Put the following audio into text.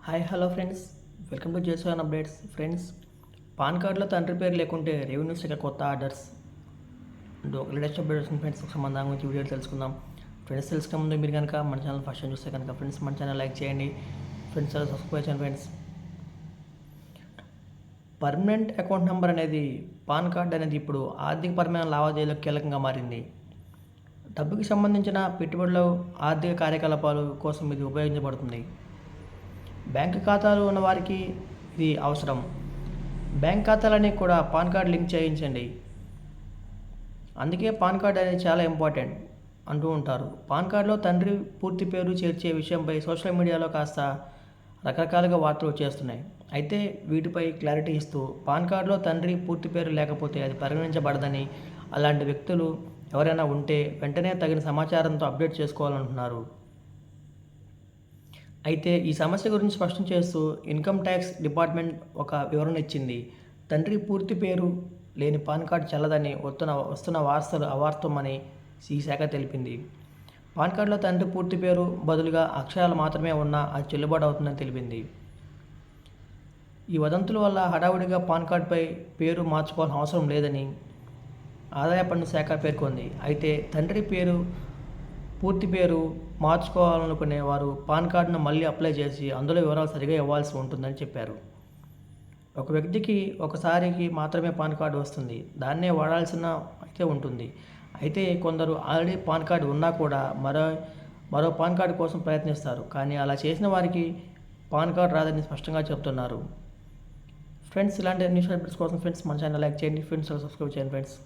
Hi hello friends, welcome to Jason updates. Friends, PAN కార్డులో తండ్రి పేరు లేకుంటే రెవెన్యూ శాఖ కొత్త ఆర్డర్స్ అండ్ ఒక లేటెస్ట్ అప్డేట్స్ ఫ్రెండ్స్. ఒకసారి మన దాని గురించి వీడియో తెలుసుకుందాం. ఫ్రెండ్స్, తెలుసుకునే ముందు మీరు కనుక మన ఛానల్ ఫస్ట్ టైం చూస్తే కనుక ఫ్రెండ్స్ మన ఛానల్ లైక్ చేయండి. ఫ్రెండ్స్, అలా సబ్స్క్రైబ్ చేయండి. ఫ్రెండ్స్, పర్మనెంట్ అకౌంట్ నెంబర్ అనేది పాన్ కార్డ్ అనేది ఇప్పుడు ఆర్థికపరమైన లావాదేవీలకు కీలకంగా మారింది. డబ్బుకి సంబంధించిన పెట్టుబడులు, ఆర్థిక కార్యకలాపాలు కోసం ఇది ఉపయోగించబడుతుంది. బ్యాంక్ ఖాతాలు ఉన్న వారికి ఇది అవసరం. బ్యాంక్ ఖాతాలని కూడా పాన్ కార్డ్ లింక్ చేయించండి. అందుకే పాన్ కార్డ్ అనేది చాలా ఇంపార్టెంట్ అంటూ ఉంటారు. పాన్ కార్డులో తండ్రి పూర్తి పేరు చేర్చే విషయంపై సోషల్ మీడియాలో కాస్త రకరకాలుగా వార్తలు వచ్చేస్తున్నాయి. అయితే వీటిపై క్లారిటీ ఇస్తూ పాన్ కార్డులో తండ్రి పూర్తి పేరు లేకపోతే అది పరిగణించబడదని, అలాంటి వ్యక్తులు ఎవరైనా ఉంటే వెంటనే తగిన సమాచారంతో అప్డేట్ చేసుకోవాలంటున్నారు. అయితే ఈ సమస్య గురించి స్పష్టం చేస్తూ ఇన్కమ్ ట్యాక్స్ డిపార్ట్మెంట్ ఒక వివరణ ఇచ్చింది. తండ్రి పూర్తి పేరు లేని పాన్ కార్డు చెల్లదని వస్తున్న వార్తలు అవాస్తవమని ఈ శాఖ తెలిపింది. పాన్ కార్డులో తండ్రి పూర్తి పేరు బదులుగా అక్షరాలు మాత్రమే ఉన్నా అది చెల్లుబాటు అవుతుందని తెలిపింది. ఈ వదంతుల వల్ల హడావుడిగా పాన్ కార్డుపై పేరు మార్చుకోవాల్సిన అవసరం లేదని ఆదాయ పన్ను శాఖ పేర్కొంది. అయితే తండ్రి పూర్తి పేరు మార్చుకోవాలనుకునే వారు పాన్ కార్డును మళ్ళీ అప్లై చేసి అందులో వివరాలు సరిగా ఇవ్వాల్సి ఉంటుందని చెప్పారు. ఒక వ్యక్తికి ఒకసారికి మాత్రమే పాన్ కార్డు వస్తుంది. దాన్నే వాడాల్సిన అయితే ఉంటుంది. అయితే కొందరు ఆల్రెడీ పాన్ కార్డు ఉన్నా కూడా మరో పాన్ కార్డు కోసం ప్రయత్నిస్తారు. కానీ అలా చేసిన వారికి పాన్ కార్డు రాదని స్పష్టంగా చెప్తున్నారు. ఫ్రెండ్స్, ఇలాంటి న్యూస్ అప్డేట్స్ కోసం ఫ్రెండ్స్ మన ఛానల్ లైక్ చేయండి. ఫ్రెండ్స్, సబ్స్క్రైబ్ చేయండి. ఫ్రెండ్స్.